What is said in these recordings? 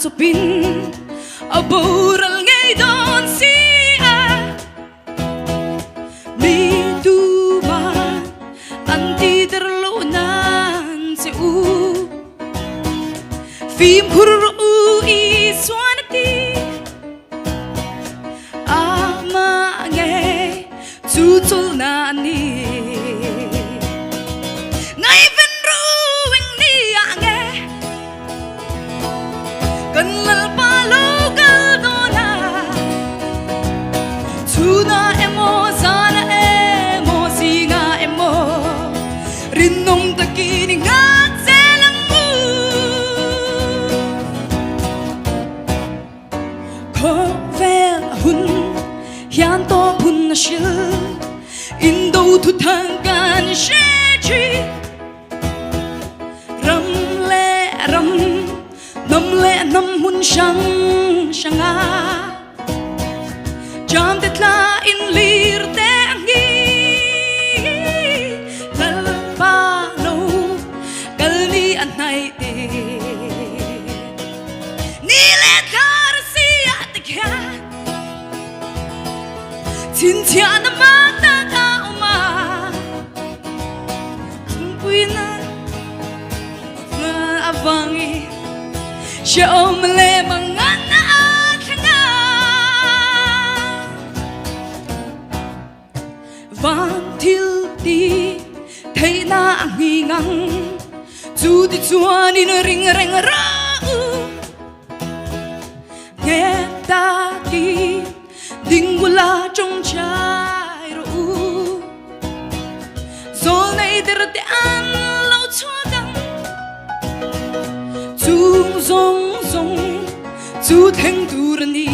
cho pin ở bầu răng ngay đón xia mi tu ma anti terlunan se u phim khuru i swanati ama nghe chu chul na ni ngay bên ruin ni a nghe cần lal pa lo gal dona chu na emo sana emo singa emo rin nong takini ngat selang mu ko vel hun hian to bun na shil in đâu thu thang can she chi ram le ram nam hun shang shanga jam det la in lir te ngi lal pa no kal ni an nai te ni le thar si at kya tin tia na ma ta ta ma puina na avangi show me le mangana khanga van til ti thấy na ngi ngang chu ti chuan in ring reng ra nghe ta ti ding gula trong trái ru rồi này để te an lâu cho đắng chu zong zong chu theng tu rani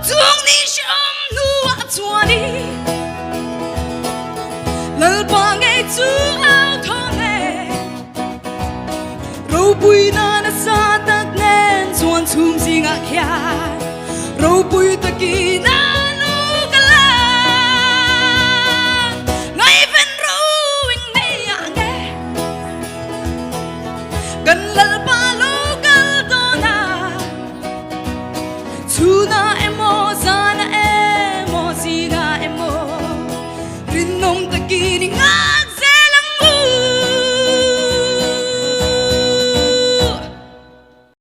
zong ni sham nu a chuani lal pa ngai chu ao thong ne ro pui na sa tak nen chuan chum singa khia ro pui ta ki na